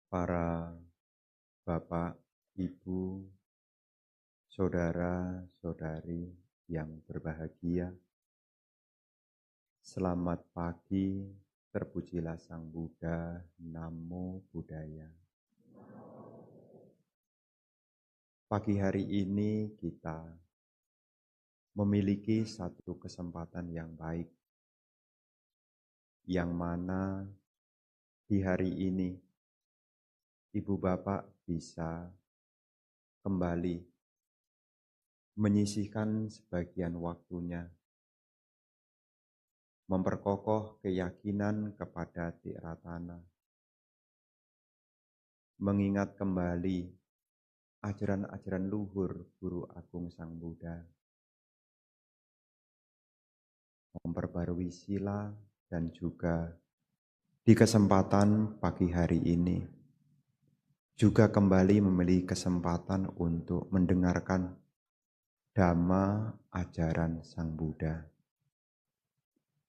para bapak, ibu, saudara-saudari yang berbahagia. Selamat pagi, terpujilah Sang Buddha, Namo Buddhaya. Pagi hari ini kita memiliki satu kesempatan yang baik, yang mana di hari ini Ibu Bapak bisa kembali menyisihkan sebagian waktunya, memperkokoh keyakinan kepada Tiratana, mengingat kembali ajaran-ajaran luhur Guru Agung Sang Buddha, memperbarui sila, dan juga di kesempatan pagi hari ini juga kembali memiliki kesempatan untuk mendengarkan Dhamma ajaran Sang Buddha.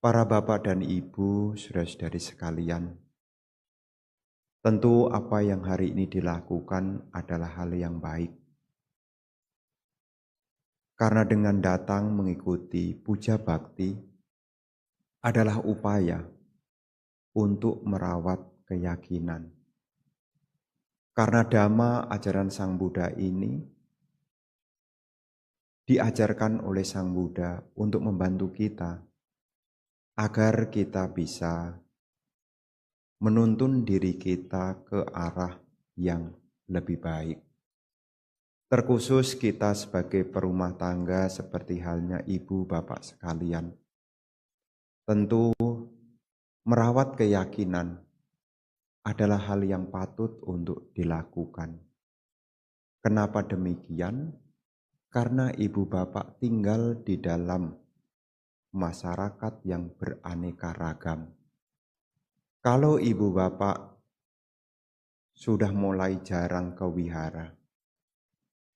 Para bapak dan ibu, saudara-saudari sekalian, tentu apa yang hari ini dilakukan adalah hal yang baik. Karena dengan datang mengikuti puja bakti adalah upaya untuk merawat keyakinan. Karena Dhamma ajaran Sang Buddha ini diajarkan oleh Sang Buddha untuk membantu kita agar kita bisa menuntun diri kita ke arah yang lebih baik. Terkhusus kita sebagai perumah tangga seperti halnya ibu bapak sekalian, tentu merawat keyakinan adalah hal yang patut untuk dilakukan. Kenapa demikian? Karena ibu bapak tinggal di dalam masyarakat yang beraneka ragam. Kalau ibu bapak sudah mulai jarang ke wihara,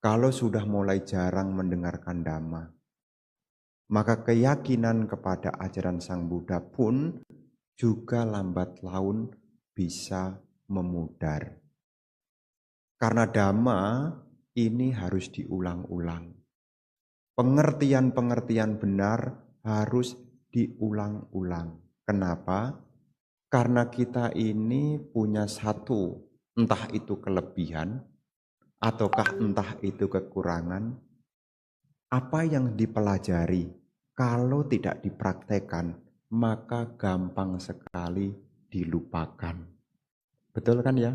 kalau sudah mulai jarang mendengarkan Dhamma, maka keyakinan kepada ajaran Sang Buddha pun juga lambat laun bisa memudar. Karena Dhamma ini harus diulang-ulang. Pengertian-pengertian benar harus diulang-ulang. Kenapa? Karena kita ini punya satu, entah itu kelebihan, ataukah entah itu kekurangan. Apa yang dipelajari, kalau tidak dipraktekkan, maka gampang sekali dilupakan. Betul kan ya?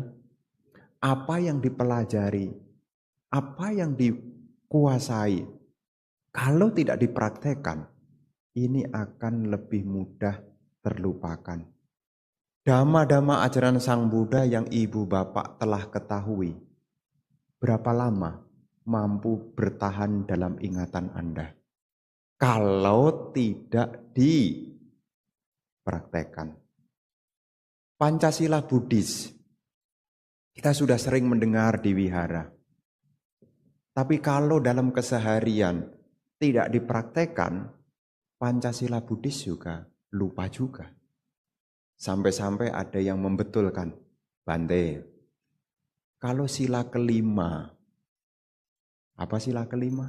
Apa yang dipelajari, apa yang dikuasai, kalau tidak dipraktekkan, ini akan lebih mudah terlupakan. Dhamma-dhamma ajaran Sang Buddha yang ibu bapak telah ketahui, berapa lama mampu bertahan dalam ingatan Anda? Kalau tidak dipraktekkan. Pancasila Buddhis, kita sudah sering mendengar di wihara. Tapi kalau dalam keseharian tidak dipraktekkan, Pancasila Buddhis juga lupa juga. Sampai-sampai ada yang membetulkan, Bante, kalau sila kelima, apa sila kelima?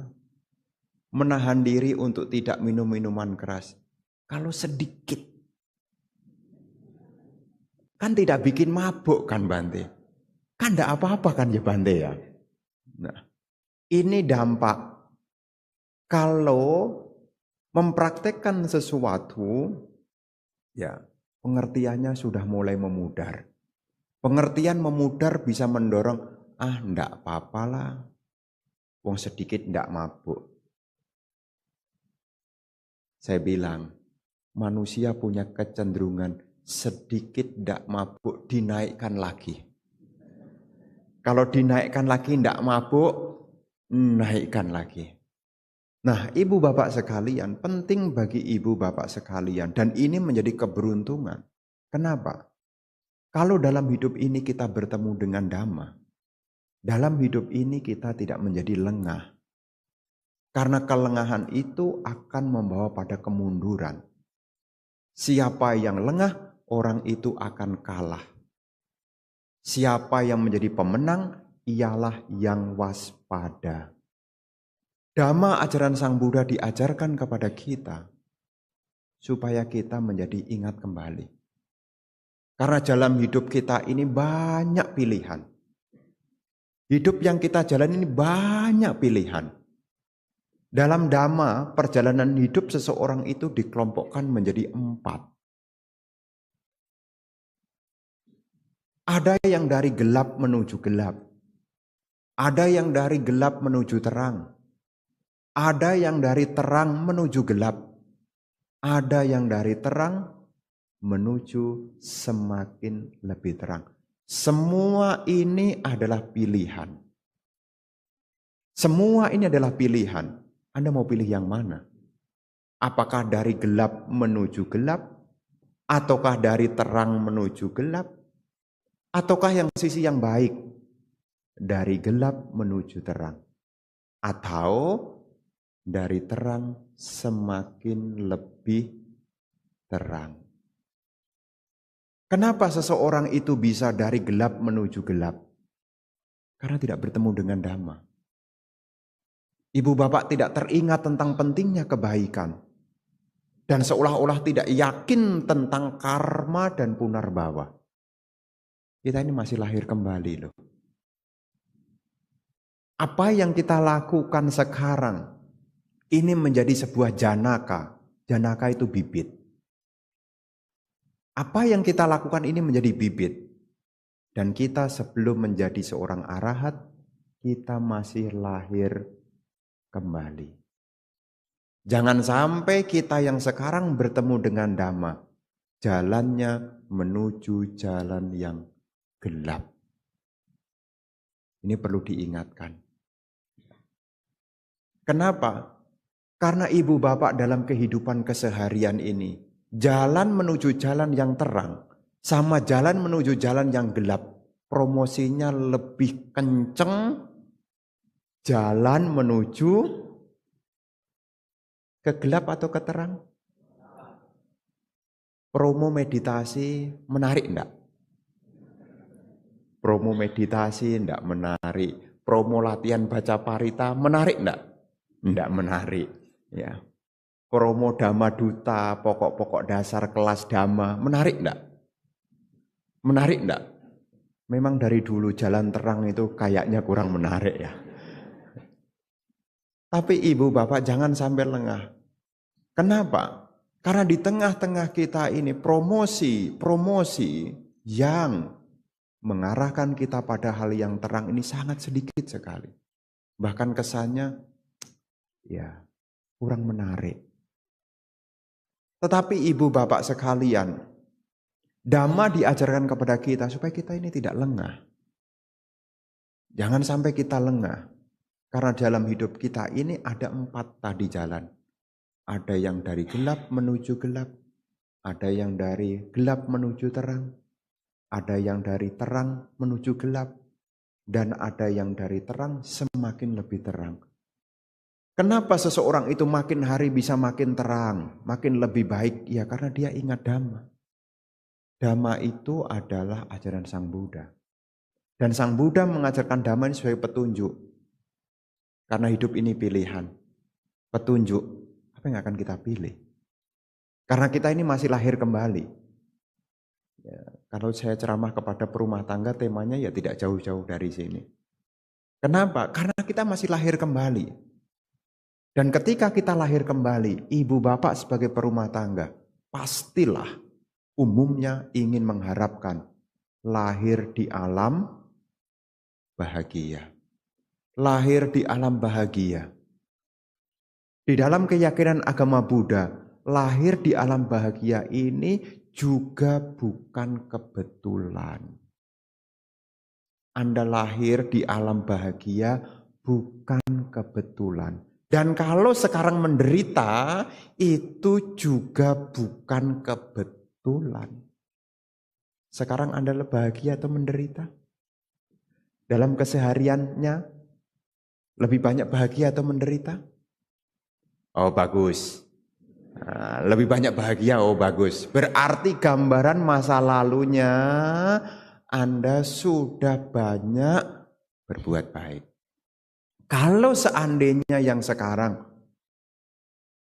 Menahan diri untuk tidak minum minuman keras. Kalau sedikit, kan tidak bikin mabuk kan Bante? Kan tidak apa-apa kan ya Bante ya? Nah, ini dampak. Kalau mempraktekkan sesuatu, ya pengertiannya sudah mulai memudar. Pengertian memudar bisa mendorong, ndak apa-apalah, wong sedikit ndak mabuk. Saya bilang, manusia punya kecenderungan sedikit ndak mabuk dinaikkan lagi. Kalau dinaikkan lagi ndak mabuk, naikkan lagi. Nah, ibu bapak sekalian, penting bagi ibu bapak sekalian, dan ini menjadi keberuntungan. Kenapa? Kalau dalam hidup ini kita bertemu dengan Dhamma, dalam hidup ini kita tidak menjadi lengah. Karena kelengahan itu akan membawa pada kemunduran. Siapa yang lengah, orang itu akan kalah. Siapa yang menjadi pemenang, ialah yang waspada. Dhamma ajaran Sang Buddha diajarkan kepada kita, supaya kita menjadi ingat kembali. Karena dalam hidup kita ini banyak pilihan. Hidup yang kita jalani ini banyak pilihan. Dalam Dhamma, perjalanan hidup seseorang itu dikelompokkan menjadi 4. Ada yang dari gelap menuju gelap. Ada yang dari gelap menuju terang. Ada yang dari terang menuju gelap. Ada yang dari terang menuju semakin lebih terang. Semua ini adalah pilihan. Semua ini adalah pilihan. Anda mau pilih yang mana? Apakah dari gelap menuju gelap? Ataukah dari terang menuju gelap? Ataukah yang sisi yang baik, dari gelap menuju terang? Atau dari terang semakin lebih terang? Kenapa seseorang itu bisa dari gelap menuju gelap? Karena tidak bertemu dengan Dhamma. Ibu bapak tidak teringat tentang pentingnya kebaikan. Dan seolah-olah tidak yakin tentang karma dan punarbawa. Kita ini masih lahir kembali loh. Apa yang kita lakukan sekarang ini menjadi sebuah janaka. Janaka itu bibit. Apa yang kita lakukan ini menjadi bibit. Dan kita sebelum menjadi seorang arahat, kita masih lahir kembali. Jangan sampai kita yang sekarang bertemu dengan Dhamma, jalannya menuju jalan yang gelap. Ini perlu diingatkan. Kenapa? Karena ibu bapak dalam kehidupan keseharian ini, jalan menuju jalan yang terang, sama jalan menuju jalan yang gelap, promosinya lebih kenceng jalan menuju ke gelap atau ke terang. Promo meditasi menarik enggak? Promo meditasi enggak menarik. Promo latihan baca parita menarik enggak? Enggak menarik. Ya. Promo Dhamma Duta, pokok-pokok dasar kelas Dhamma, menarik enggak? Menarik enggak? Memang dari dulu jalan terang itu kayaknya kurang menarik ya. Tapi ibu bapak jangan sampai lengah. Kenapa? Karena di tengah-tengah kita ini promosi yang mengarahkan kita pada hal yang terang ini sangat sedikit sekali. Bahkan kesannya ya kurang menarik. Tetapi ibu bapak sekalian, Dhamma diajarkan kepada kita supaya kita ini tidak lengah. Jangan sampai kita lengah. Karena dalam hidup kita ini ada 4 tadi jalan. Ada yang dari gelap menuju gelap. Ada yang dari gelap menuju terang. Ada yang dari terang menuju gelap. Dan ada yang dari terang semakin lebih terang. Kenapa seseorang itu makin hari bisa makin terang, makin lebih baik? Ya karena dia ingat Dhamma. Dhamma itu adalah ajaran Sang Buddha. Dan Sang Buddha mengajarkan Dhamma ini sebagai petunjuk. Karena hidup ini pilihan. Petunjuk. Apa yang akan kita pilih? Karena kita ini masih lahir kembali. Ya, kalau saya ceramah kepada perumah tangga, temanya ya tidak jauh-jauh dari sini. Kenapa? Karena kita masih lahir kembali. Dan ketika kita lahir kembali, ibu bapak sebagai perumah tangga, pastilah umumnya ingin mengharapkan lahir di alam bahagia. Lahir di alam bahagia. Di dalam keyakinan agama Buddha, lahir di alam bahagia ini juga bukan kebetulan. Anda lahir di alam bahagia bukan kebetulan. Dan kalau sekarang menderita, itu juga bukan kebetulan. Sekarang Anda bahagia atau menderita? Dalam kesehariannya, lebih banyak bahagia atau menderita? Oh bagus. Nah, lebih banyak bahagia, oh bagus. Berarti gambaran masa lalunya Anda sudah banyak berbuat baik. Kalau seandainya yang sekarang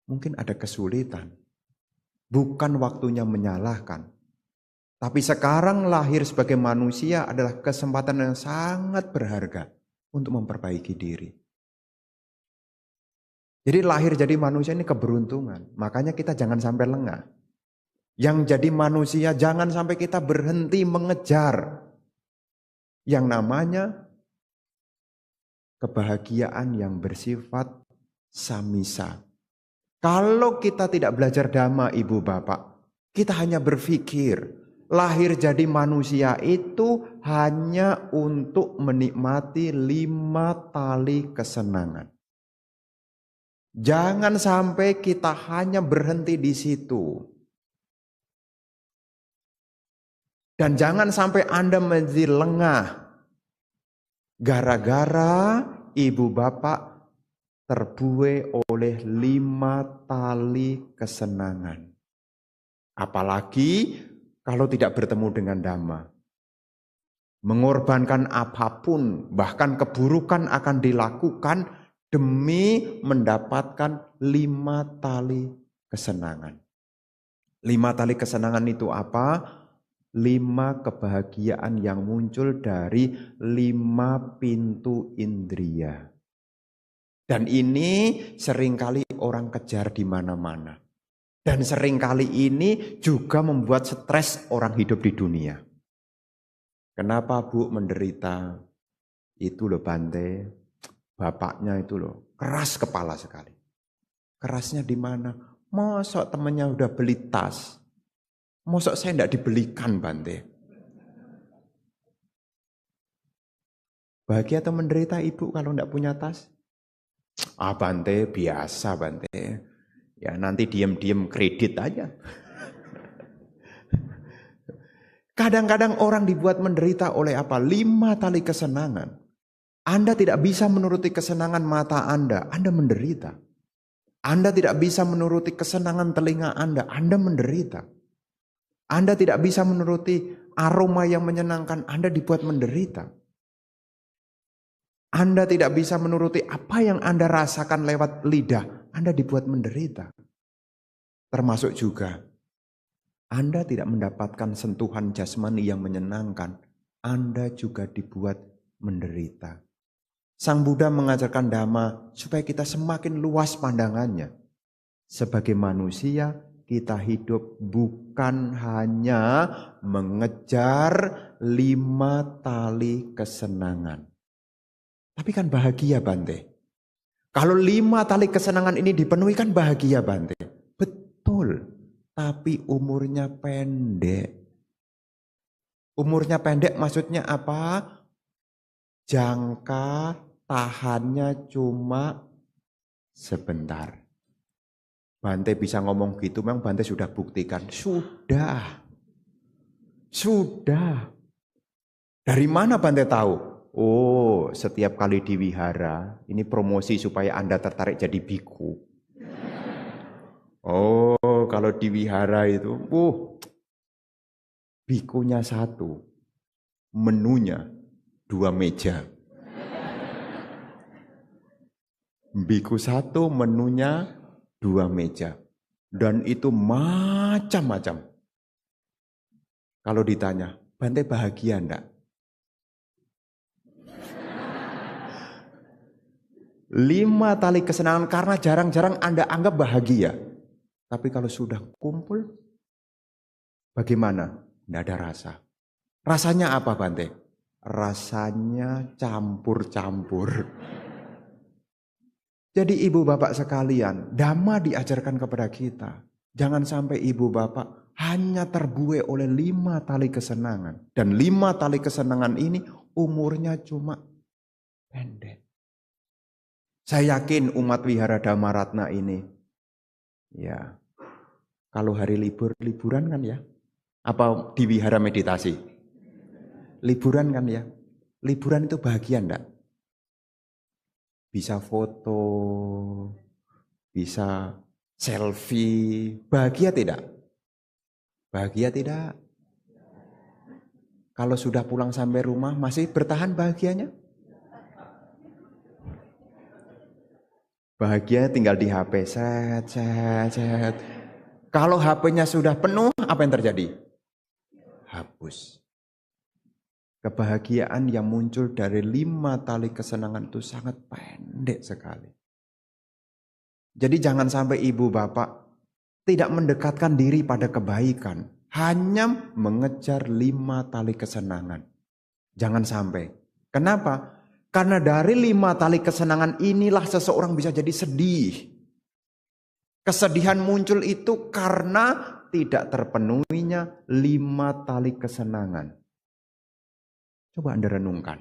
mungkin ada kesulitan, bukan waktunya menyalahkan. Tapi sekarang lahir sebagai manusia adalah kesempatan yang sangat berharga untuk memperbaiki diri. Jadi lahir jadi manusia ini keberuntungan. Makanya kita jangan sampai lengah. Yang jadi manusia jangan sampai kita berhenti mengejar yang namanya kebahagiaan yang bersifat samisa. Kalau kita tidak belajar dhamma, ibu bapak, kita hanya berpikir lahir jadi manusia itu hanya untuk menikmati 5 tali kesenangan. Jangan sampai kita hanya berhenti di situ. Dan jangan sampai Anda menjadi lengah gara-gara ibu bapak terbuai oleh 5 tali kesenangan. Apalagi kalau tidak bertemu dengan Dhamma. Mengorbankan apapun, bahkan keburukan akan dilakukan demi mendapatkan 5 tali kesenangan. 5 tali kesenangan itu apa? 5 kebahagiaan yang muncul dari 5 pintu indria. Dan ini seringkali orang kejar di mana-mana. Dan seringkali ini juga membuat stres orang hidup di dunia. Kenapa Bu menderita? Itu loh Bante, bapaknya itu loh keras kepala sekali. Kerasnya di mana? Mosok temannya udah beli tas. Mosok saya tidak dibelikan Bante. Bahagia atau menderita ibu kalau tidak punya tas? Ah Bante, biasa Bante. Ya nanti diam-diam kredit aja. Kadang-kadang orang dibuat menderita oleh apa? 5 tali kesenangan. Anda tidak bisa menuruti kesenangan mata Anda menderita. Anda tidak bisa menuruti kesenangan telinga Anda menderita. Anda tidak bisa menuruti aroma yang menyenangkan, Anda dibuat menderita. Anda tidak bisa menuruti apa yang Anda rasakan lewat lidah, Anda dibuat menderita. Termasuk juga, Anda tidak mendapatkan sentuhan jasmani yang menyenangkan, Anda juga dibuat menderita. Sang Buddha mengajarkan Dhamma supaya kita semakin luas pandangannya. Sebagai manusia, kita hidup bukan hanya mengejar 5 tali kesenangan. Tapi kan bahagia Bante. Kalau 5 tali kesenangan ini dipenuhi kan bahagia Bante. Betul. Tapi umurnya pendek. Umurnya pendek maksudnya apa? Jangka tahannya cuma sebentar. Bante bisa ngomong gitu, memang Bante sudah buktikan. Sudah. Dari mana Bante tahu? Oh, setiap kali di wihara, ini promosi supaya Anda tertarik jadi biku. Oh, kalau di wihara itu, bikunya 1, menunya 2 meja. Biku 1, menunya 2 meja. Dan itu macam-macam. Kalau ditanya, Bante bahagia enggak? 5 tali kesenangan karena jarang-jarang Anda anggap bahagia. Tapi kalau sudah kumpul, bagaimana? Tidak ada rasa. Rasanya apa Bante? Rasanya campur-campur. Jadi ibu bapak sekalian, Dhamma diajarkan kepada kita. Jangan sampai ibu bapak hanya terbuai oleh 5 tali kesenangan. Dan 5 tali kesenangan ini umurnya cuma pendek. Saya yakin umat Wihara Dhamma Ratna ini, ya kalau hari libur, liburan kan ya? Apa di wihara meditasi? Liburan kan ya? Liburan itu bahagia enggak? Bisa foto, bisa selfie, bahagia tidak? Bahagia tidak? Kalau sudah pulang sampai rumah masih bertahan bahagianya? Bahagia tinggal di HP, set, set, set. Kalau HP-nya sudah penuh, apa yang terjadi? Hapus. Kebahagiaan yang muncul dari 5 tali kesenangan itu sangat pendek sekali. Jadi jangan sampai ibu bapak tidak mendekatkan diri pada kebaikan. Hanya mengejar 5 tali kesenangan. Jangan sampai. Kenapa? Karena dari 5 tali kesenangan inilah seseorang bisa jadi sedih. Kesedihan muncul itu karena tidak terpenuhinya 5 tali kesenangan. Coba Anda renungkan.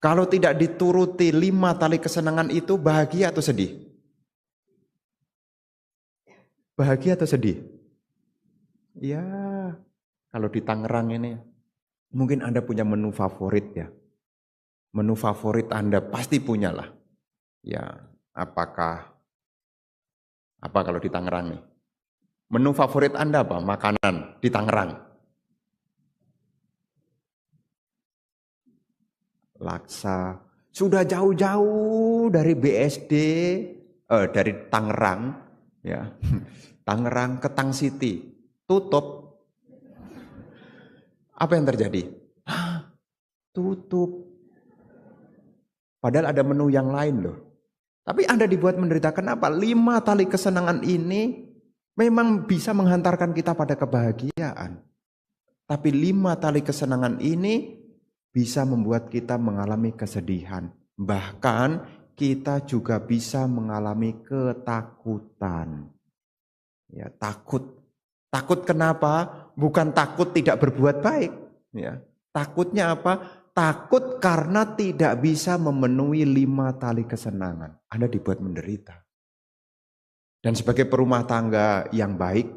Kalau tidak dituruti 5 tali kesenangan itu bahagia atau sedih? Bahagia atau sedih? Ya, kalau di Tangerang ini mungkin Anda punya menu favorit ya. Menu favorit Anda pasti punyalah. Ya, apa kalau di Tangerang nih? Menu favorit Anda apa? Makanan di Tangerang. Laksa. Sudah jauh-jauh dari BSD, dari Tangerang, ya. Tangerang ke Tang City. Tutup. Apa yang terjadi? Tutup. Padahal ada menu yang lain loh. Tapi Anda dibuat menderita. Kenapa? 5 tali kesenangan ini memang bisa menghantarkan kita pada kebahagiaan. Tapi 5 tali kesenangan ini bisa membuat kita mengalami kesedihan. Bahkan kita juga bisa mengalami ketakutan. Ya, takut. Takut kenapa? Bukan takut tidak berbuat baik. Ya. Takutnya apa? Takut karena tidak bisa memenuhi 5 tali kesenangan. Anda dibuat menderita. Dan sebagai perumah tangga yang baik,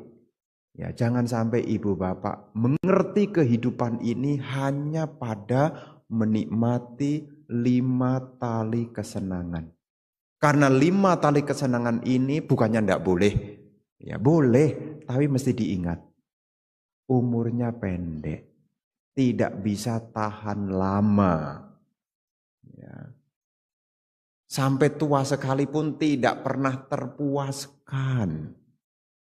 ya jangan sampai ibu bapak mengerti kehidupan ini hanya pada menikmati 5 tali kesenangan. Karena 5 tali kesenangan ini bukannya tidak boleh. Ya boleh, tapi mesti diingat. Umurnya pendek. Tidak bisa tahan lama. Ya. Sampai tua sekalipun tidak pernah terpuaskan.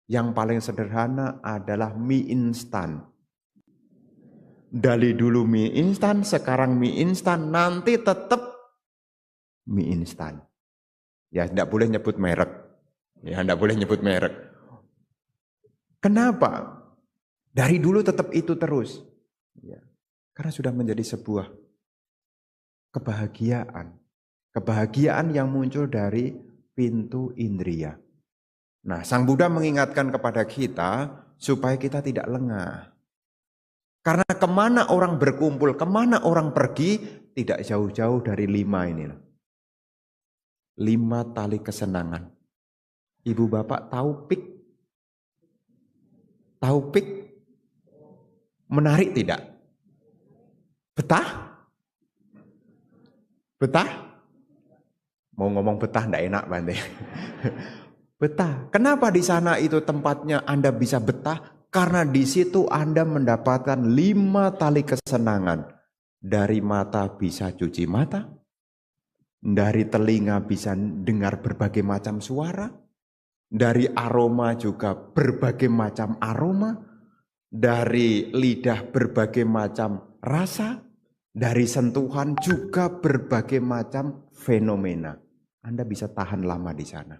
Yang paling sederhana adalah mie instan. Dari dulu mie instan, sekarang mie instan, nanti tetap mie instan. Ya tidak boleh nyebut merek. Ya tidak boleh nyebut merek. Kenapa? Dari dulu tetap itu terus. Ya, karena sudah menjadi sebuah kebahagiaan. Kebahagiaan yang muncul dari pintu indria. Nah, Sang Buddha mengingatkan kepada kita supaya kita tidak lengah. Karena kemana orang berkumpul, kemana orang pergi, tidak jauh-jauh dari 5 ini. 5 tali kesenangan. Ibu bapak tahu pik? Tahu pik? Menarik tidak? Betah? Betah? Mau ngomong betah enggak enak Bante. Betah. Kenapa di sana itu tempatnya Anda bisa betah? Karena di situ Anda mendapatkan 5 tali kesenangan. Dari mata bisa cuci mata. Dari telinga bisa dengar berbagai macam suara. Dari aroma juga berbagai macam aroma. Dari lidah berbagai macam rasa, dari sentuhan juga berbagai macam fenomena. Anda bisa tahan lama di sana.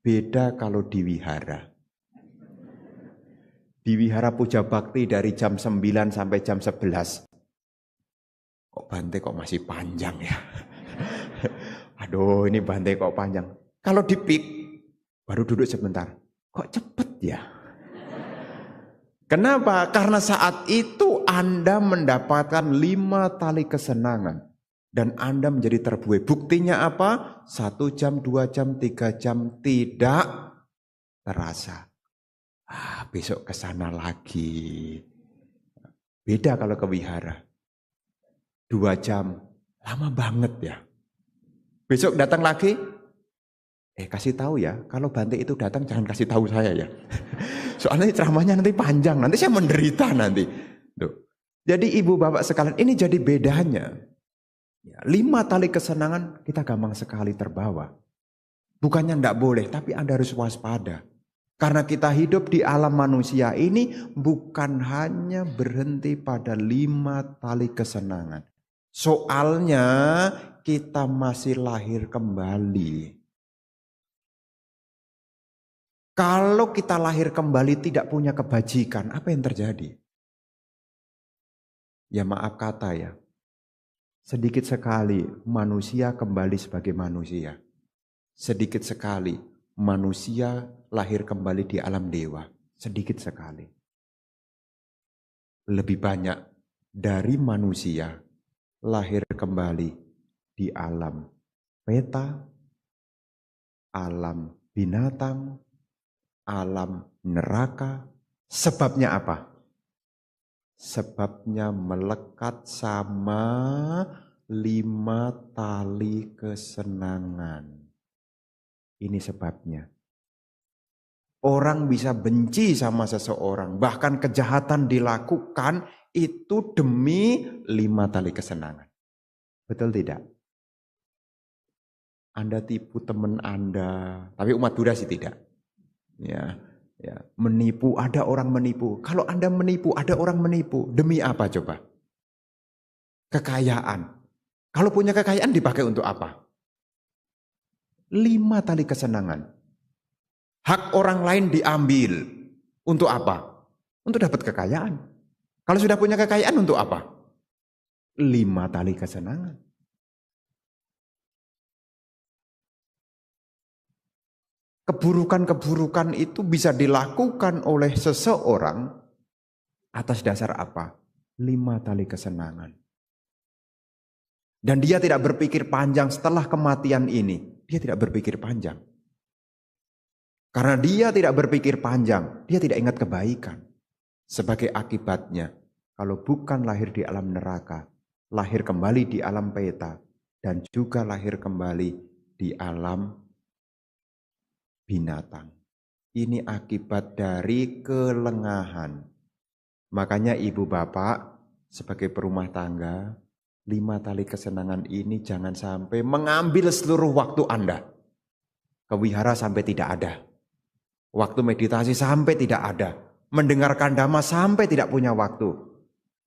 Beda kalau di wihara. Di wihara puja bakti dari jam 9 sampai jam 11. Kok Bante kok masih panjang ya? Aduh ini Bante kok panjang. Kalau di pik, baru duduk sebentar. Kok cepet ya? Kenapa? Karena saat itu Anda mendapatkan 5 tali kesenangan. Dan Anda menjadi terbuai. Buktinya apa? 1 jam, 2 jam, 3 jam tidak terasa. Besok ke sana lagi. Beda kalau ke wihara. 2 jam, lama banget ya. Besok datang lagi. Kasih tahu ya, kalau Bante itu datang jangan kasih tahu saya ya. Soalnya ceramahnya nanti panjang, nanti saya menderita nanti. Tuh. Jadi ibu bapak sekalian, ini jadi bedanya. 5 tali kesenangan kita gampang sekali terbawa. Bukannya tidak boleh, tapi Anda harus waspada. Karena kita hidup di alam manusia ini bukan hanya berhenti pada 5 tali kesenangan. Soalnya kita masih lahir kembali. Kalau kita lahir kembali tidak punya kebajikan, apa yang terjadi? Ya maaf kata ya, sedikit sekali manusia kembali sebagai manusia. Sedikit sekali manusia lahir kembali di alam dewa. Sedikit sekali. Lebih banyak dari manusia lahir kembali di alam peta, alam binatang, alam neraka. Sebabnya apa? Sebabnya melekat sama 5 tali kesenangan. Ini sebabnya. Orang bisa benci sama seseorang, bahkan kejahatan dilakukan itu demi 5 tali kesenangan. Betul tidak? Anda tipu teman Anda, tapi umat Buddha sih tidak. Ya, menipu, ada orang menipu. Kalau Anda menipu, ada orang menipu. Demi apa coba? Kekayaan. Kalau punya kekayaan dipakai untuk apa? 5 tali kesenangan. Hak orang lain diambil. Untuk apa? Untuk dapat kekayaan. Kalau sudah punya kekayaan untuk apa? 5 tali kesenangan. Keburukan-keburukan itu bisa dilakukan oleh seseorang atas dasar apa? 5 tali kesenangan. Dan dia tidak berpikir panjang setelah kematian ini. Dia tidak berpikir panjang. Karena dia tidak berpikir panjang, dia tidak ingat kebaikan. Sebagai akibatnya, kalau bukan lahir di alam neraka, lahir kembali di alam peta, dan juga lahir kembali di alam binatang. Ini akibat dari kelengahan. Makanya ibu bapak sebagai perumah tangga, 5 tali kesenangan ini jangan sampai mengambil seluruh waktu Anda. Ke wihara sampai tidak ada. Waktu meditasi sampai tidak ada. Mendengarkan dhamma sampai tidak punya waktu.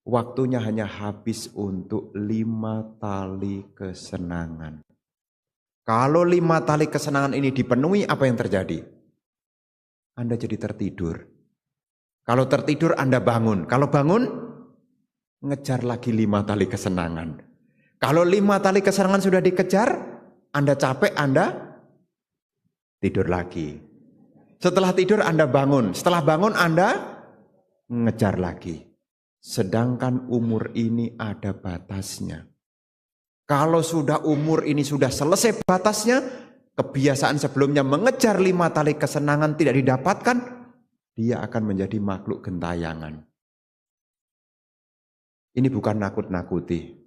Waktunya hanya habis untuk 5 tali kesenangan. Kalau 5 tali kesenangan ini dipenuhi, apa yang terjadi? Anda jadi tertidur. Kalau tertidur Anda bangun. Kalau bangun, ngejar lagi 5 tali kesenangan. Kalau 5 tali kesenangan sudah dikejar, Anda capek, Anda tidur lagi. Setelah tidur Anda bangun. Setelah bangun Anda ngejar lagi. Sedangkan umur ini ada batasnya. Kalau sudah umur ini sudah selesai batasnya, kebiasaan sebelumnya mengejar 5 tali kesenangan tidak didapatkan, dia akan menjadi makhluk gentayangan. Ini bukan nakut-nakuti.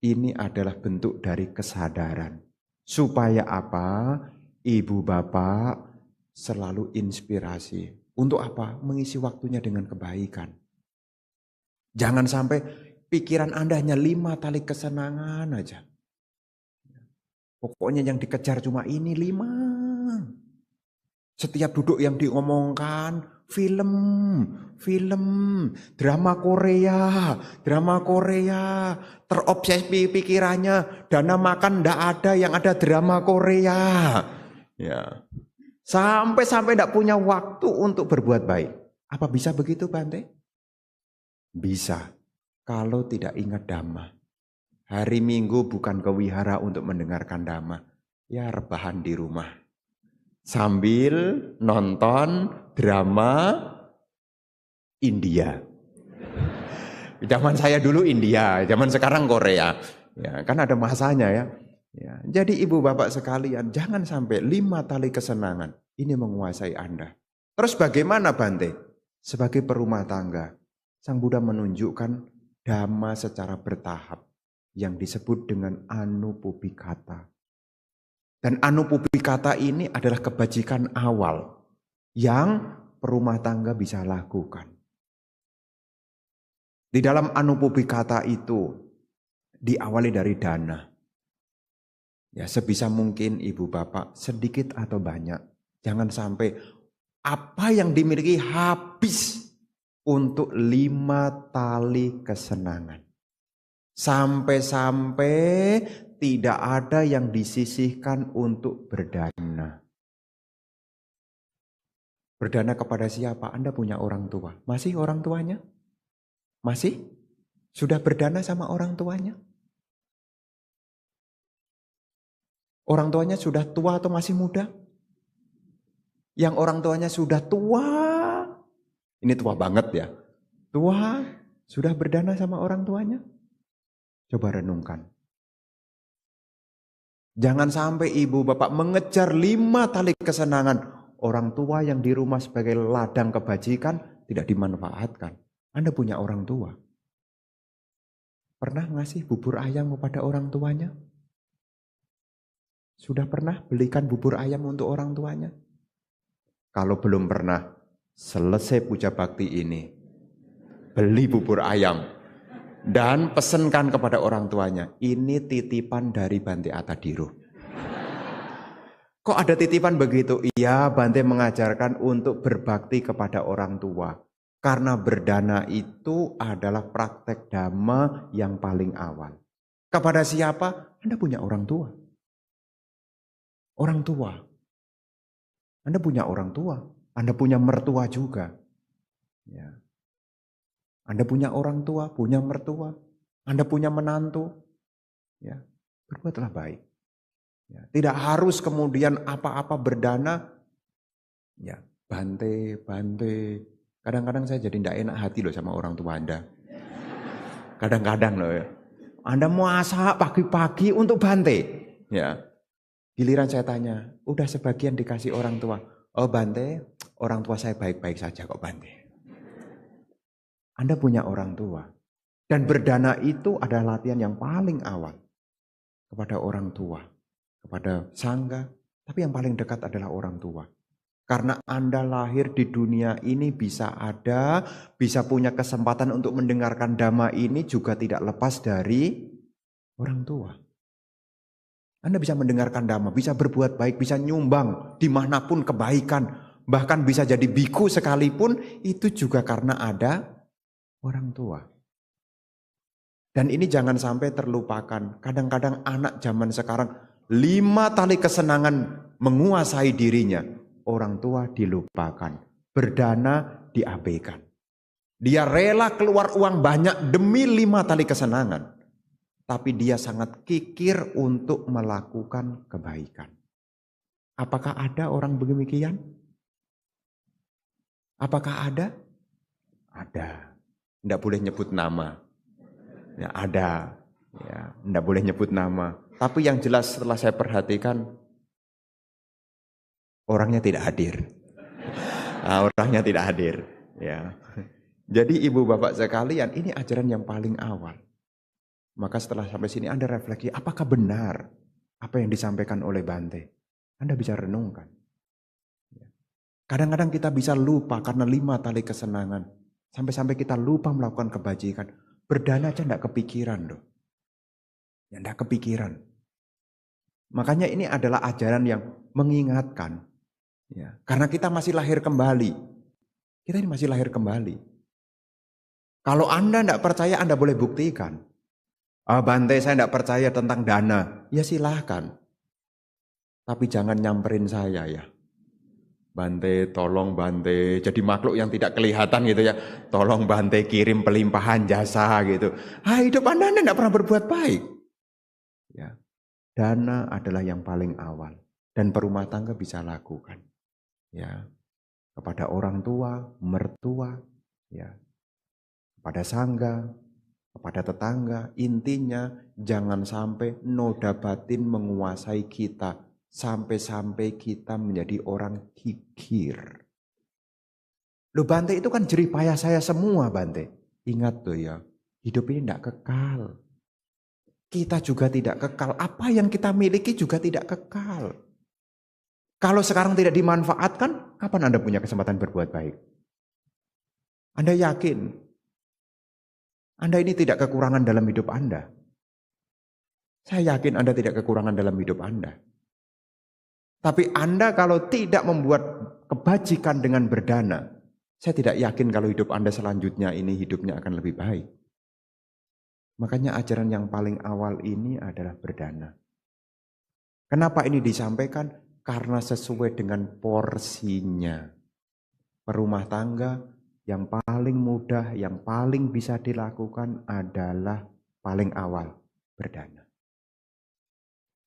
Ini adalah bentuk dari kesadaran. Supaya apa? Ibu bapak selalu inspirasi. Untuk apa? Mengisi waktunya dengan kebaikan. Jangan sampai pikiran Anda hanya 5 tali kesenangan aja. Pokoknya yang dikejar cuma ini 5. Setiap duduk yang diomongkan, film, drama Korea, terobsesi pikirannya, dana makan ndak ada, yang ada drama Korea. Ya. Sampai tidak punya waktu untuk berbuat baik. Apa bisa begitu Bante? Bisa. Kalau tidak ingat dhamma. Hari Minggu bukan ke wihara untuk mendengarkan dhamma. Ya rebahan di rumah. Sambil nonton drama India. Zaman saya dulu India, zaman sekarang Korea. Ya, kan ada masanya ya. Ya, jadi ibu bapak sekalian, jangan sampai 5 tali kesenangan ini menguasai Anda. Terus bagaimana Bante? Sebagai perumah tangga, Sang Buddha menunjukkan dhamma secara bertahap yang disebut dengan Anupubbhikata. Dan Anupubbhikata ini adalah kebajikan awal yang perumah tangga bisa lakukan. Di dalam Anupubikata itu diawali dari dana. Ya, sebisa mungkin ibu bapak sedikit atau banyak. Jangan sampai apa yang dimiliki habis untuk 5 tali kesenangan. Sampai-sampai tidak ada yang disisihkan untuk berdana. Berdana kepada siapa? Anda punya orang tua. Masih orang tuanya? Masih? Sudah berdana sama orang tuanya? Orang tuanya sudah tua atau masih muda? Yang orang tuanya sudah tua, ini tua banget ya. Tua, sudah berdana sama orang tuanya? Coba renungkan. Jangan sampai ibu bapak mengejar 5 tali kesenangan. Orang tua yang di rumah sebagai ladang kebajikan tidak dimanfaatkan. Anda punya orang tua. Pernah ngasih bubur ayam kepada orang tuanya? Sudah pernah belikan bubur ayam untuk orang tuanya? Kalau belum pernah, selesai puja bakti ini, beli bubur ayam dan pesenkan kepada orang tuanya. Ini titipan dari Bante Atadiro. Kok ada titipan begitu? Iya, Bante mengajarkan untuk berbakti kepada orang tua. Karena berdana itu adalah praktek dhamma yang paling awal. Kepada siapa? Anda punya orang tua. Orang tua. Anda punya orang tua. Anda punya mertua juga. Ya. Anda punya orang tua, punya mertua. Anda punya menantu. Ya. Berbuatlah baik. Ya. Tidak harus kemudian apa-apa berdana. Ya. Bante. Kadang-kadang saya jadi tidak enak hati loh sama orang tua Anda. Kadang-kadang loh ya. Anda masak pagi-pagi untuk Bante. Ya. Giliran saya tanya, udah sebagian dikasih orang tua. Oh Bante, orang tua saya baik-baik saja kok Bante. Anda punya orang tua. Dan berdana itu adalah latihan yang paling awal. Kepada orang tua. Kepada sangga. Tapi yang paling dekat adalah orang tua. Karena Anda lahir di dunia ini bisa punya kesempatan untuk mendengarkan dhamma ini juga tidak lepas dari orang tua. Anda bisa mendengarkan dhamma, bisa berbuat baik, bisa nyumbang dimanapun kebaikan. Bahkan bisa jadi biku sekalipun, itu juga karena ada orang tua. Dan ini jangan sampai terlupakan. Kadang-kadang anak zaman sekarang 5 tali kesenangan menguasai dirinya. Orang tua dilupakan, berdana diabaikan. Dia rela keluar uang banyak demi 5 tali kesenangan. Tapi dia sangat kikir untuk melakukan kebaikan. Apakah ada orang demikian? Apakah ada? Ada. Tidak boleh nyebut nama. Ya, ada. Ya, tidak boleh nyebut nama. Tapi yang jelas setelah saya perhatikan, orangnya tidak hadir. Orangnya tidak hadir. Ya. Jadi ibu bapak sekalian, ini ajaran yang paling awal. Maka setelah sampai sini Anda refleksi, apakah benar apa yang disampaikan oleh Bante? Anda bisa renungkan. Kadang-kadang kita bisa lupa karena 5 tali kesenangan. Sampai-sampai kita lupa melakukan kebajikan. Berdana aja enggak kepikiran loh. Ya enggak kepikiran. Makanya ini adalah ajaran yang mengingatkan. Ya, karena kita masih lahir kembali. Kita ini masih lahir kembali. Kalau Anda enggak percaya, Anda boleh buktikan. Bante saya tidak percaya tentang dana. Ya silahkan. Tapi jangan nyamperin saya ya. Bante, tolong Bante. Jadi makhluk yang tidak kelihatan gitu ya. Tolong Bante kirim pelimpahan jasa gitu. Hidup Anda tidak pernah berbuat baik. Ya. Dana adalah yang paling awal. Dan perumah tangga bisa lakukan. Ya. Kepada orang tua, mertua. Ya. Kepada sangga. Kepada tetangga, intinya jangan sampai noda batin menguasai kita. Sampai-sampai kita menjadi orang kikir. Loh Bante itu kan jerih payah saya semua Bante. Ingat tuh ya, hidup ini tidak kekal. Kita juga tidak kekal. Apa yang kita miliki juga tidak kekal. Kalau sekarang tidak dimanfaatkan, kapan Anda punya kesempatan berbuat baik? Anda yakin? Anda ini tidak kekurangan dalam hidup Anda. Saya yakin Anda tidak kekurangan dalam hidup Anda. Tapi Anda kalau tidak membuat kebajikan dengan berdana, saya tidak yakin kalau hidup Anda selanjutnya ini hidupnya akan lebih baik. Makanya ajaran yang paling awal ini adalah berdana. Kenapa ini disampaikan? Karena sesuai dengan porsinya. Perumah tangga yang paling mudah, yang paling bisa dilakukan adalah paling awal, berdana.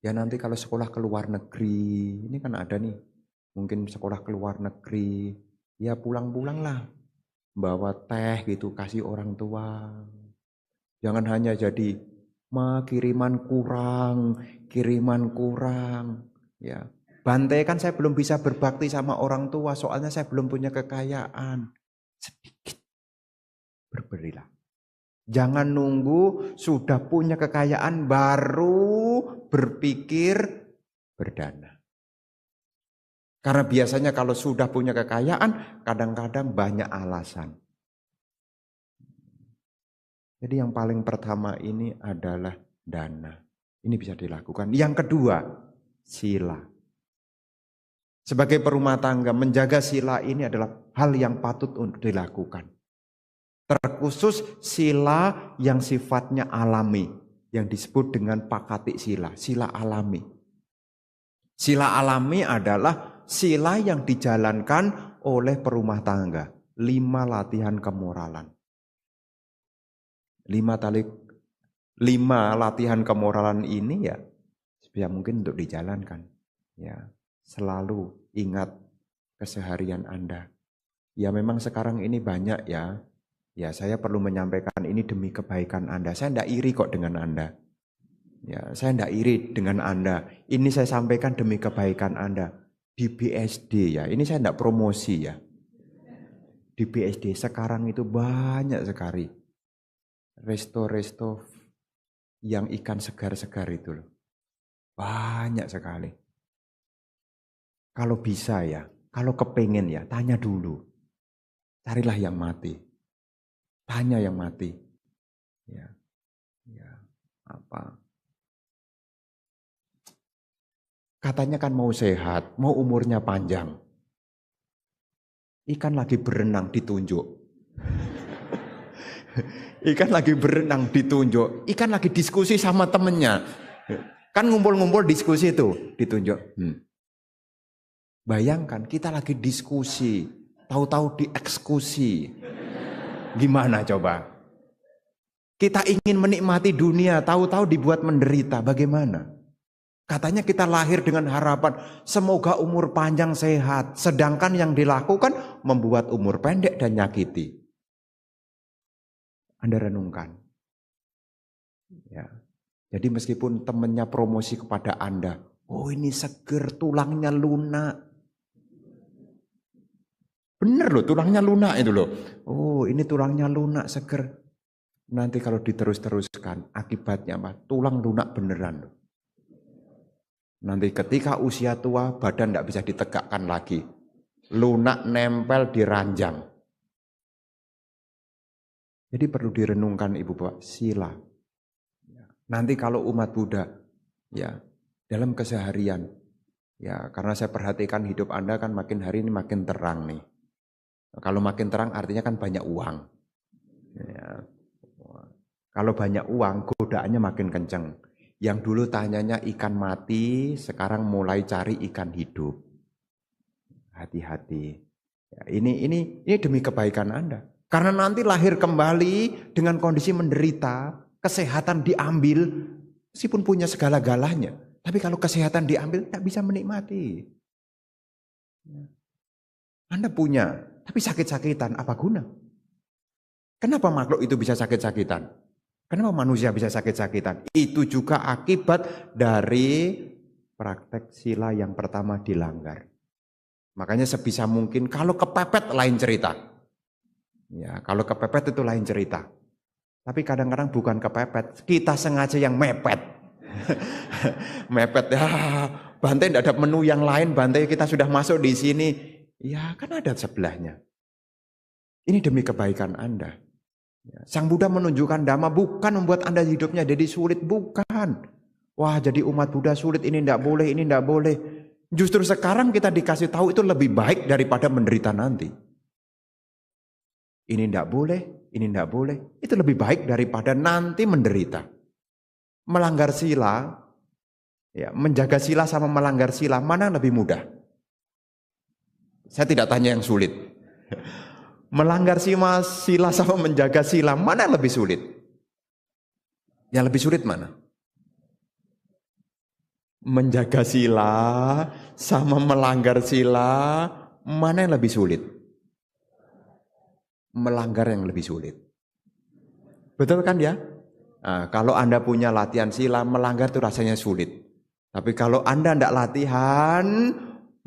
Ya nanti kalau sekolah ke luar negeri, ini kan ada nih, mungkin sekolah ke luar negeri, ya pulang-pulanglah, bawa teh gitu, kasih orang tua. Jangan hanya jadi kiriman kurang, ya. Bantai kan saya belum bisa berbakti sama orang tua, soalnya saya belum punya kekayaan. Sedikit berberilah. Jangan nunggu sudah punya kekayaan baru berpikir berdana. Karena biasanya kalau sudah punya kekayaan, kadang-kadang banyak alasan. Jadi yang paling pertama ini adalah dana. Ini bisa dilakukan. Yang kedua, sila. Sebagai perumah tangga, menjaga sila ini adalah hal yang patut untuk dilakukan. Terkhusus sila yang sifatnya alami, yang disebut dengan pakati sila, sila alami. Sila alami adalah sila yang dijalankan oleh perumah tangga. 5 latihan kemoralan. 5 latihan kemoralan ini ya mungkin untuk dijalankan. Ya, selalu ingat keseharian Anda. Ya memang sekarang ini banyak ya. Ya saya perlu menyampaikan ini demi kebaikan Anda. Saya tidak iri kok dengan Anda. Ya, saya tidak iri dengan Anda. Ini saya sampaikan demi kebaikan Anda. Di BSD ya, ini saya tidak promosi ya. Di BSD sekarang itu banyak sekali resto-resto yang ikan segar-segar itu loh. Banyak sekali. Kalau bisa ya, kalau kepengen ya, tanya dulu. Carilah yang mati. Tanya yang mati. Ya, apa? Katanya kan mau sehat, mau umurnya panjang. Ikan lagi berenang ditunjuk. Ikan lagi berenang ditunjuk. Ikan lagi diskusi sama temennya. Kan ngumpul-ngumpul diskusi itu ditunjuk. Bayangkan kita lagi diskusi, tahu-tahu dieksekusi. Gimana coba? Kita ingin menikmati dunia, tahu-tahu dibuat menderita. Bagaimana? Katanya kita lahir dengan harapan semoga umur panjang sehat. Sedangkan yang dilakukan membuat umur pendek dan nyakiti. Anda renungkan. Ya. Jadi meskipun temannya promosi kepada Anda. Oh ini seger, tulangnya lunak. Bener loh, tulangnya lunak itu loh. Oh ini tulangnya lunak, seger. Nanti kalau diterus-teruskan, akibatnya apa? Tulang lunak beneran loh. Nanti ketika usia tua, badan tidak bisa ditegakkan lagi. Lunak nempel di ranjang. Jadi perlu direnungkan Ibu Bapak, sila. Nanti kalau umat Buddha, ya dalam keseharian, ya karena saya perhatikan hidup Anda kan makin hari ini makin terang nih. Kalau makin terang artinya kan banyak uang. Ya. Kalau banyak uang, godaannya makin kenceng. Yang dulu tanyanya ikan mati, sekarang mulai cari ikan hidup. Hati-hati. Ya, ini demi kebaikan Anda. Karena nanti lahir kembali dengan kondisi menderita, kesehatan diambil, meskipun punya segala-galanya. Tapi kalau kesehatan diambil, tak bisa menikmati. Anda punya, tapi sakit-sakitan, apa guna? Kenapa makhluk itu bisa sakit-sakitan? Kenapa manusia bisa sakit-sakitan? Itu juga akibat dari praktek sila yang pertama dilanggar. Makanya sebisa mungkin kalau kepepet lain cerita. Ya, kalau kepepet itu lain cerita. Tapi kadang-kadang bukan kepepet, kita sengaja yang mepet. Mepet ya, Bantai tidak ada menu yang lain, Bantai kita sudah masuk di sini. Ya kan ada sebelahnya. Ini demi kebaikan Anda. Sang Buddha menunjukkan Dhamma bukan membuat Anda hidupnya jadi sulit, bukan. Wah, jadi umat Buddha sulit, ini tidak boleh, ini tidak boleh. Justru sekarang kita dikasih tahu itu lebih baik daripada menderita nanti. Ini tidak boleh, ini tidak boleh. Itu lebih baik daripada nanti menderita. Melanggar sila, ya, menjaga sila sama melanggar sila, mana yang lebih mudah? Saya tidak tanya yang sulit. Melanggar sila sama menjaga sila, mana yang lebih sulit? Yang lebih sulit mana? Menjaga sila sama melanggar sila, mana yang lebih sulit? Melanggar yang lebih sulit. Betul kan ya? Nah, kalau Anda punya latihan sila, melanggar itu rasanya sulit. Tapi kalau Anda tidak latihan,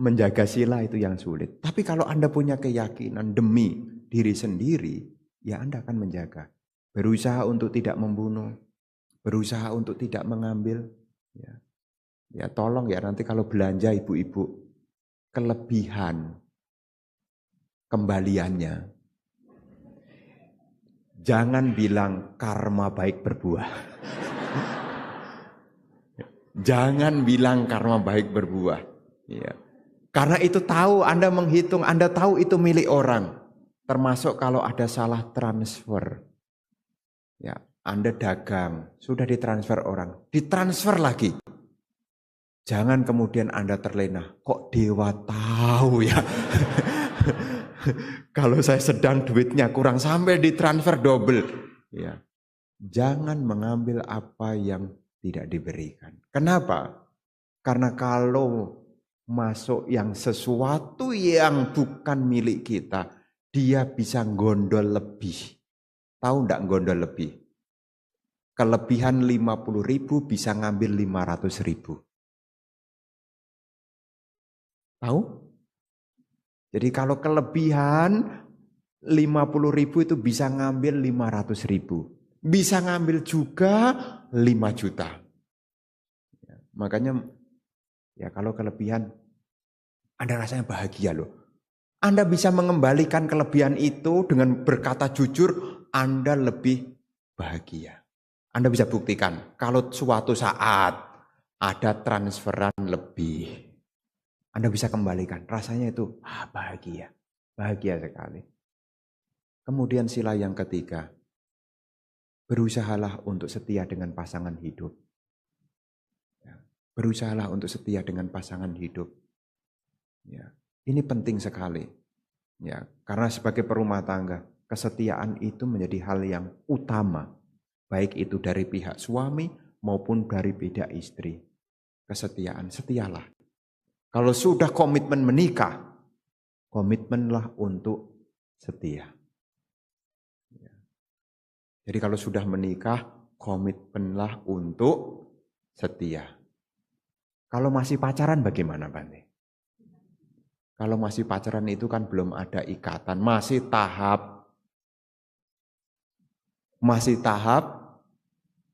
menjaga sila itu yang sulit. Tapi kalau Anda punya keyakinan demi diri sendiri, ya Anda akan menjaga. Berusaha untuk tidak membunuh, berusaha untuk tidak mengambil. Ya tolong ya nanti kalau belanja ibu-ibu, kelebihan kembaliannya. Jangan bilang karma baik berbuah. Jangan bilang karma baik berbuah. Ya. Karena itu tahu, Anda menghitung, Anda tahu itu milik orang. Termasuk kalau ada salah transfer. Ya, Anda dagang, sudah ditransfer orang, ditransfer lagi. Jangan kemudian Anda terlena, kok dewa tahu ya. Kalau saya sedang duitnya kurang sampai ditransfer double. Ya. Jangan mengambil apa yang tidak diberikan. Kenapa? Karena kalau masuk yang sesuatu yang bukan milik kita, dia bisa gondol lebih. Tahu enggak gondol lebih? Kelebihan 50.000 bisa ngambil 500.000. Tahu? Jadi kalau kelebihan 50.000 itu bisa ngambil 500.000. Bisa ngambil juga 5 juta. Ya, makanya ya kalau kelebihan Anda rasanya bahagia loh. Anda bisa mengembalikan kelebihan itu dengan berkata jujur, Anda lebih bahagia. Anda bisa buktikan kalau suatu saat ada transferan lebih. Anda bisa kembalikan, rasanya itu bahagia, bahagia sekali. Kemudian sila yang ketiga, berusahalah untuk setia dengan pasangan hidup. Berusahalah untuk setia dengan pasangan hidup. Ya, ini penting sekali. Ya, karena sebagai perumah tangga, kesetiaan itu menjadi hal yang utama, baik itu dari pihak suami maupun dari pihak istri. Kesetiaan, setialah. Kalau sudah komitmen menikah, komitmenlah untuk setia. Jadi kalau sudah menikah, komitmenlah untuk setia. Kalau masih pacaran bagaimana, Bante? Kalau masih pacaran itu kan belum ada ikatan, masih tahap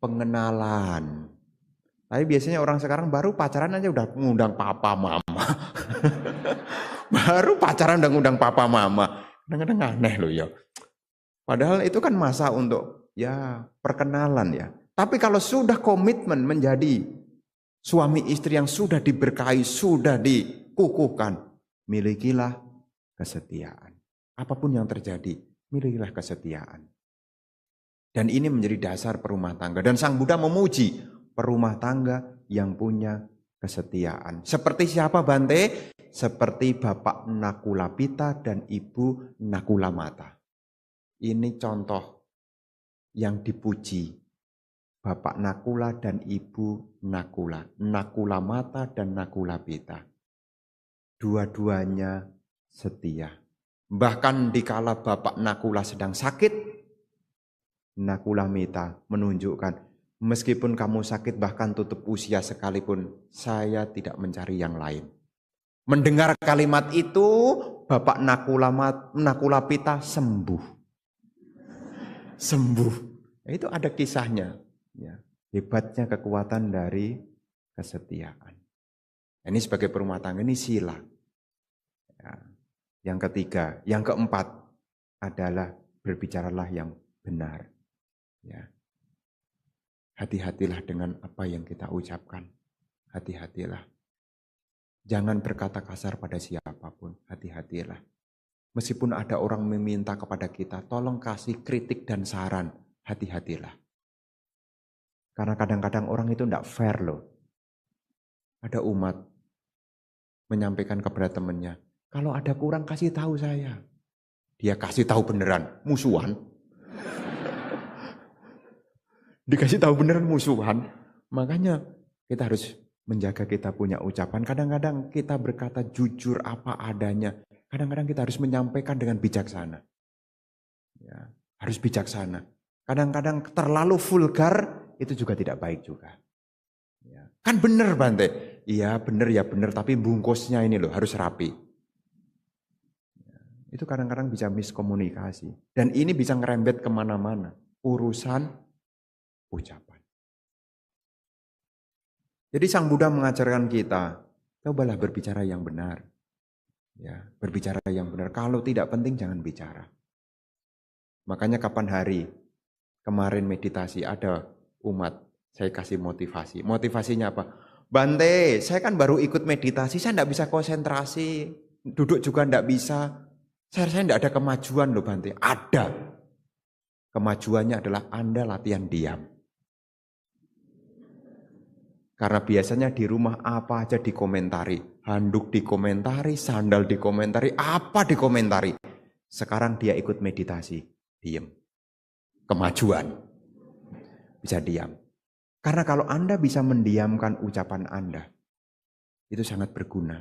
pengenalan. Tapi biasanya orang sekarang baru pacaran aja udah ngundang papa mama. Baru pacaran udah ngundang papa mama. Kadang-kadang aneh loh ya. Padahal itu kan masa untuk ya perkenalan ya. Tapi kalau sudah komitmen menjadi suami istri yang sudah diberkahi, sudah dikukuhkan, milikilah kesetiaan. Apapun yang terjadi, milikilah kesetiaan. Dan ini menjadi dasar perumah tangga. Dan Sang Buddha memuji perumah tangga yang punya kesetiaan. Seperti siapa, Bante? Seperti Bapak Nakulapita dan Ibu Nakulamata. Ini contoh yang dipuji. Bapak Nakula dan Ibu Nakula. Nakulamata dan Nakulapita. Dua-duanya setia. Bahkan dikala Bapak Nakula sedang sakit, Nakulamita menunjukkan, meskipun kamu sakit bahkan tutup usia sekalipun, saya tidak mencari yang lain. Mendengar kalimat itu, Bapak Nakulapita sembuh. Itu ada kisahnya. Ya, hebatnya kekuatan dari kesetiaan. Ini sebagai perumah tangga, ini sila. Ya. Yang ketiga, yang keempat adalah berbicaralah yang benar. Ya. Hati-hatilah dengan apa yang kita ucapkan. Hati-hatilah. Jangan berkata kasar pada siapapun. Hati-hatilah. Meskipun ada orang meminta kepada kita, tolong kasih kritik dan saran. Hati-hatilah. Karena kadang-kadang orang itu tidak fair loh. Ada umat menyampaikan kepada temannya, kalau ada kurang kasih tahu saya. Dia kasih tahu beneran, musuhan. Dikasih tahu beneran musuhan. Makanya kita harus menjaga kita punya ucapan. Kadang-kadang kita berkata jujur apa adanya. Kadang-kadang kita harus menyampaikan dengan bijaksana. Ya, harus bijaksana. Kadang-kadang terlalu vulgar itu juga tidak baik juga. Ya, kan bener Bante. Iya bener ya bener, tapi bungkusnya ini loh harus rapi. Ya, itu kadang-kadang bisa miskomunikasi. Dan ini bisa ngerembet kemana-mana. Urusan ucapan. Jadi Sang Buddha mengajarkan kita, cobalah berbicara yang benar. Ya, berbicara yang benar. Kalau tidak penting jangan bicara. Makanya kapan hari kemarin meditasi ada umat, saya kasih motivasi. Motivasinya apa? Bante, saya kan baru ikut meditasi, saya tidak bisa konsentrasi. Duduk juga tidak bisa. Saya tidak ada kemajuan loh Bante. Ada. Kemajuannya adalah Anda latihan diam. Karena biasanya di rumah apa aja dikomentari. Handuk dikomentari, sandal dikomentari, apa dikomentari. Sekarang dia ikut meditasi, diam. Kemajuan. Bisa diam. Karena kalau Anda bisa mendiamkan ucapan Anda, itu sangat berguna.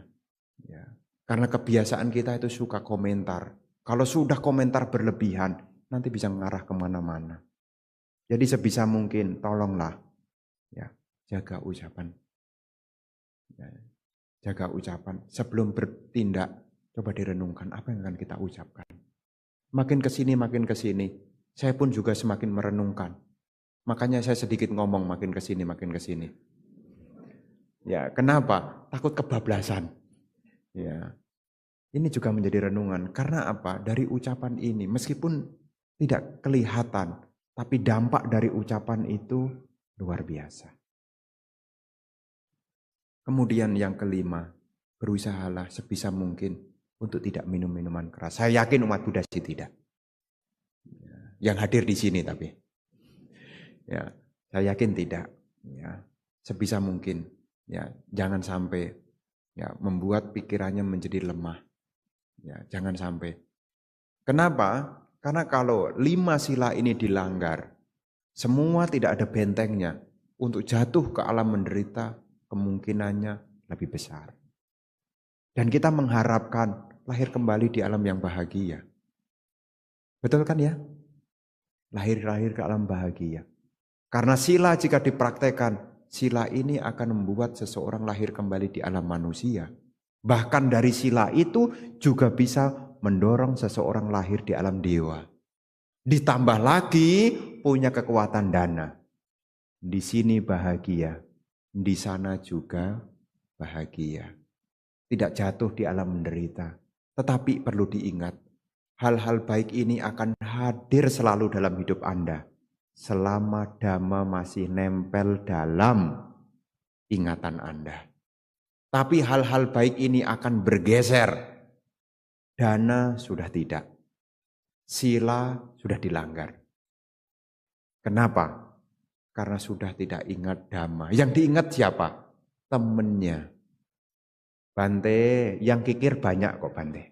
Ya. Karena kebiasaan kita itu suka komentar. Kalau sudah komentar berlebihan, nanti bisa mengarah kemana-mana. Jadi sebisa mungkin, tolonglah. Ya. Jaga ucapan. Ya, jaga ucapan. Sebelum bertindak, coba direnungkan apa yang akan kita ucapkan. Makin ke sini, saya pun juga semakin merenungkan. Makanya saya sedikit ngomong makin ke sini. Ya, kenapa? Takut kebablasan. Ya. Ini juga menjadi renungan. Karena apa? Dari ucapan ini, meskipun tidak kelihatan, tapi dampak dari ucapan itu luar biasa. Kemudian yang kelima, berusahalah sebisa mungkin untuk tidak minum minuman keras. Saya yakin umat Buddha sih tidak. Yang hadir di sini tapi. Ya, saya yakin tidak. Ya, sebisa mungkin. Ya, jangan sampai ya membuat pikirannya menjadi lemah. Ya, jangan sampai. Kenapa? Karena kalau 5 sila ini dilanggar, semua tidak ada bentengnya. Untuk jatuh ke alam menderita, kemungkinannya lebih besar. Dan kita mengharapkan lahir kembali di alam yang bahagia. Betul kan ya? Lahir ke alam bahagia. Karena sila jika dipraktekkan, sila ini akan membuat seseorang lahir kembali di alam manusia. Bahkan dari sila itu juga bisa mendorong seseorang lahir di alam dewa. Ditambah lagi punya kekuatan dana. Di sini bahagia. Di sana juga bahagia. Tidak jatuh di alam menderita. Tetapi perlu diingat, hal-hal baik ini akan hadir selalu dalam hidup Anda. Selama Dhamma masih nempel dalam ingatan Anda. Tapi hal-hal baik ini akan bergeser. Dana sudah tidak. Sila sudah dilanggar. Kenapa? Karena sudah tidak ingat Dhamma. Yang diingat siapa? Temennya. Bante, yang kikir banyak kok Bante.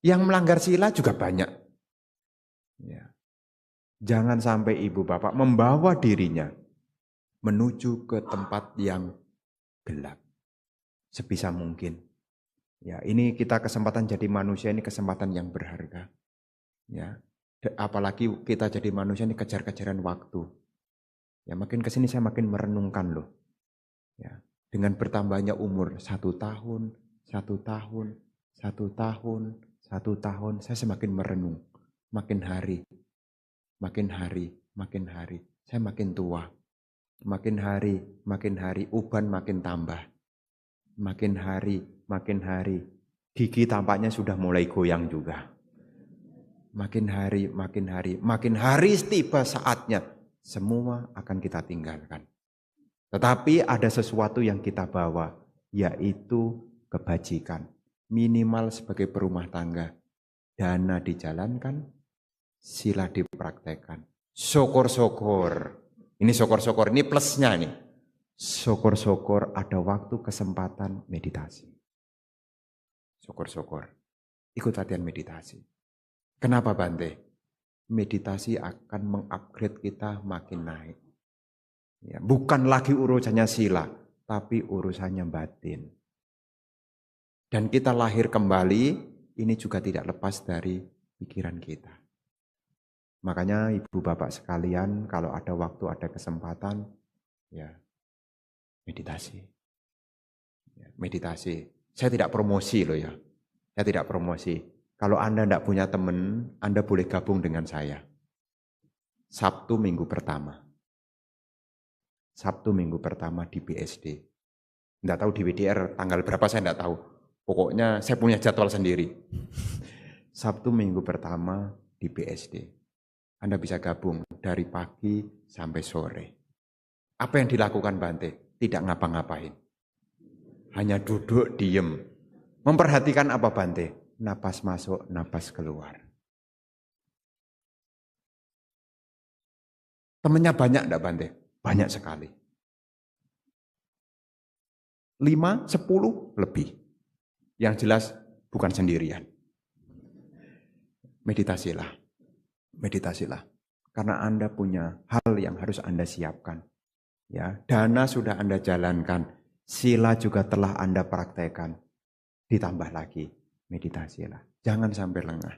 Yang melanggar sila juga banyak. Ya. Jangan sampai ibu bapak membawa dirinya menuju ke tempat yang gelap. Sebisa mungkin. Ya, ini kita kesempatan jadi manusia, ini kesempatan yang berharga. Ya. Apalagi kita jadi manusia ini kejar-kejaran waktu. Ya, makin kesini saya makin merenungkan loh. Ya, dengan bertambahnya umur 1 tahun, 1 tahun, 1 tahun, 1 tahun, saya semakin merenung. Makin hari, saya makin tua. Makin hari, uban makin tambah. Makin hari, gigi tampaknya sudah mulai goyang juga. makin hari tiba saatnya semua akan kita tinggalkan. Tetapi ada sesuatu yang kita bawa, yaitu kebajikan. Minimal sebagai perumah tangga. Dana dijalankan, sila dipraktekkan. Syukur-syukur. Ini syukur-syukur, ini plusnya nih. Syukur-syukur ada waktu kesempatan meditasi. Syukur-syukur. Ikut latihan meditasi. Kenapa Bante? Meditasi akan mengupgrade kita makin naik. Ya, bukan lagi urusannya sila, tapi urusannya batin. Dan kita lahir kembali, ini juga tidak lepas dari pikiran kita. Makanya ibu bapak sekalian, kalau ada waktu, ada kesempatan, ya meditasi. Ya, meditasi. Saya tidak promosi loh ya. Saya tidak promosi. Kalau Anda tidak punya teman, Anda boleh gabung dengan saya. Sabtu minggu pertama. Sabtu minggu pertama di BSD. Tidak tahu di WDR tanggal berapa saya tidak tahu. Pokoknya saya punya jadwal sendiri. Sabtu minggu pertama di BSD. Anda bisa gabung dari pagi sampai sore. Apa yang dilakukan Bante? Tidak ngapa-ngapain. Hanya duduk, diem. Memperhatikan apa Bante? Napas masuk, napas keluar. Temennya banyak enggak Bante? Banyak sekali. 5, 10 lebih. Yang jelas bukan sendirian. Meditasilah. Meditasilah. Karena Anda punya hal yang harus Anda siapkan. Ya, dana sudah Anda jalankan. Sila juga telah Anda praktekkan. Ditambah lagi, meditasilah. Jangan sampai lengah.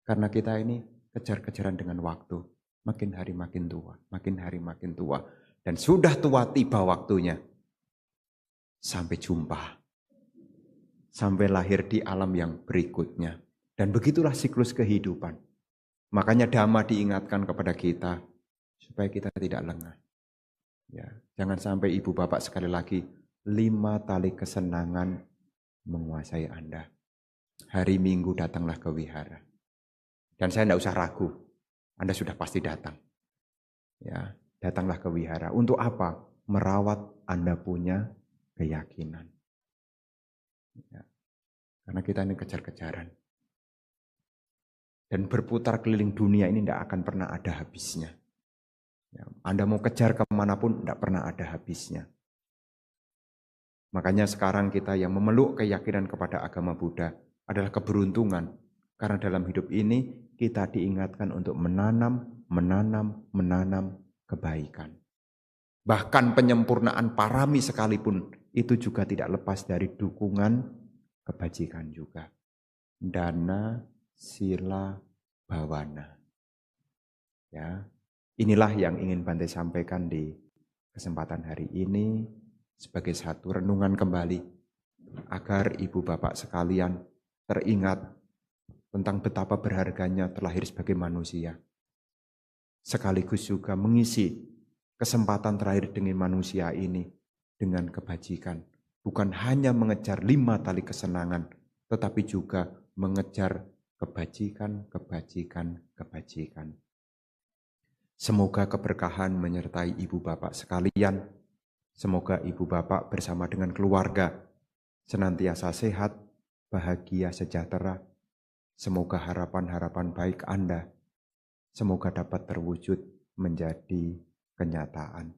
Karena kita ini kejar-kejaran dengan waktu. Makin hari makin tua. Makin hari makin tua. Dan sudah tua tiba waktunya. Sampai jumpa. Sampai lahir di alam yang berikutnya. Dan begitulah siklus kehidupan. Makanya Dhamma diingatkan kepada kita. Supaya kita tidak lengah. Ya, jangan sampai ibu bapak sekali lagi. 5 tali kesenangan menguasai Anda. Hari Minggu datanglah ke wihara. Dan saya tidak usah ragu. Anda sudah pasti datang. Ya, datanglah ke wihara. Untuk apa? Merawat Anda punya keyakinan. Ya. Karena kita ini kejar-kejaran. Dan berputar keliling dunia ini tidak akan pernah ada habisnya. Ya. Anda mau kejar kemanapun tidak pernah ada habisnya. Makanya sekarang kita yang memeluk keyakinan kepada agama Buddha adalah keberuntungan. Karena dalam hidup ini kita diingatkan untuk menanam kebaikan. Bahkan penyempurnaan parami sekalipun itu juga tidak lepas dari dukungan kebajikan juga. Dana, sila, bawana. Ya, inilah yang ingin Bante sampaikan di kesempatan hari ini sebagai satu renungan kembali agar ibu bapak sekalian teringat tentang betapa berharganya terlahir sebagai manusia. Sekaligus juga mengisi kesempatan terakhir dengan manusia ini dengan kebajikan. Bukan hanya mengejar 5 tali kesenangan, tetapi juga mengejar kebajikan. Semoga keberkahan menyertai ibu bapak sekalian. Semoga ibu bapak bersama dengan keluarga senantiasa sehat, bahagia, sejahtera. Semoga harapan-harapan baik Anda, semoga dapat terwujud menjadi kenyataan.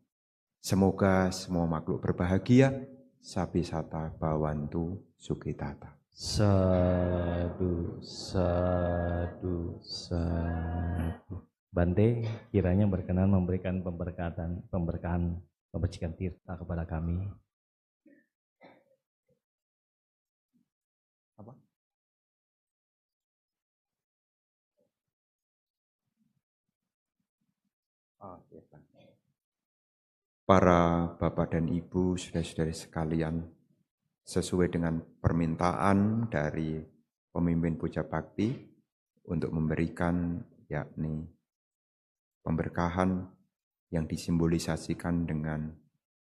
Semoga semua makhluk berbahagia, Sabisata Bhawantu Sukhitata. Sadu, sadu, sadu. Bante kiranya berkenan memberikan pemberkahan kebajikan tirta kepada kami. Apa? Para bapak dan ibu, saudara-saudari sekalian, sesuai dengan permintaan dari pemimpin Puja Bakti untuk memberikan yakni pemberkahan yang disimbolisasikan dengan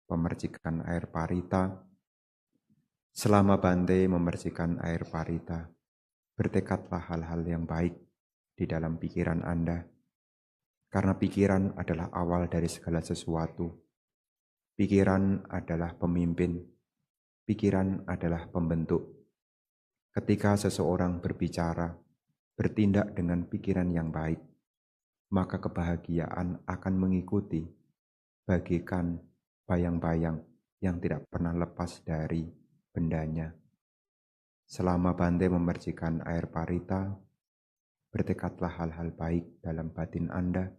pemercikan air parita. Selama Bante memercikan air parita, bertekadlah hal-hal yang baik di dalam pikiran Anda. Karena pikiran adalah awal dari segala sesuatu. Pikiran adalah pemimpin. Pikiran adalah pembentuk. Ketika seseorang berbicara, bertindak dengan pikiran yang baik, maka kebahagiaan akan mengikuti, bagaikan bayang-bayang yang tidak pernah lepas dari bendanya. Selama Bante memercikan air parita, bertekadlah hal-hal baik dalam batin Anda.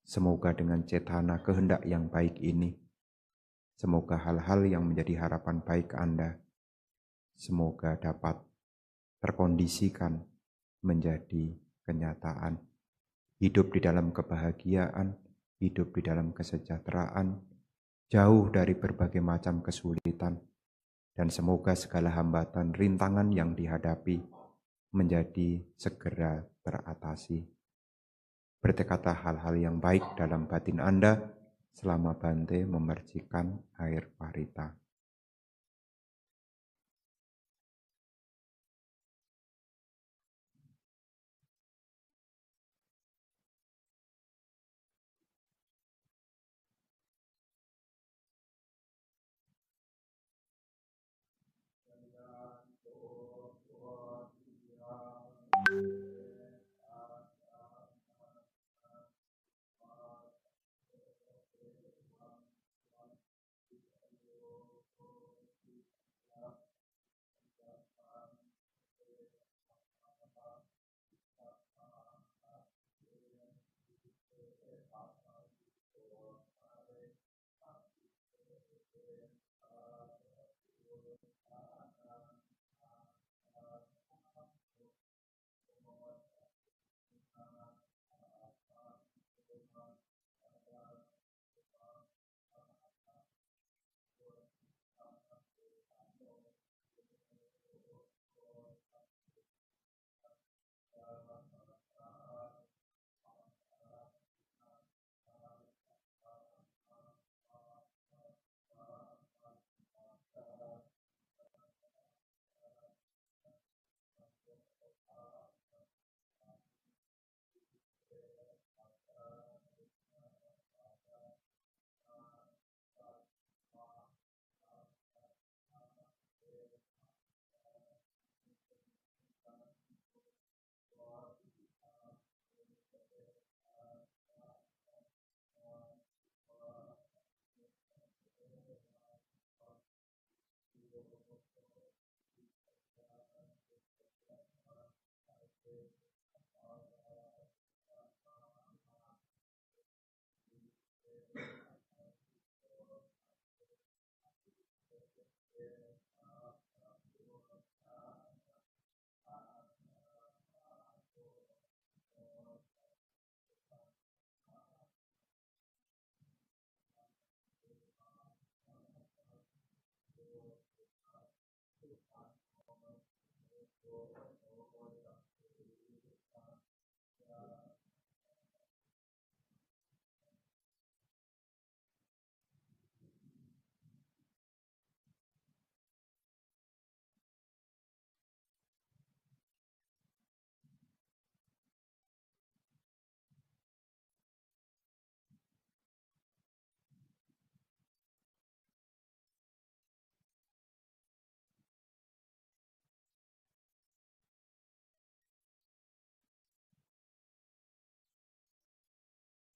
Semoga dengan cetana kehendak yang baik ini, semoga hal-hal yang menjadi harapan baik Anda, semoga dapat terkondisikan menjadi kenyataan. Hidup di dalam kebahagiaan, hidup di dalam kesejahteraan, jauh dari berbagai macam kesulitan, dan semoga segala hambatan, rintangan yang dihadapi menjadi segera teratasi. Bertekadlah hal-hal yang baik dalam batin Anda selama Bante memercikan air parita.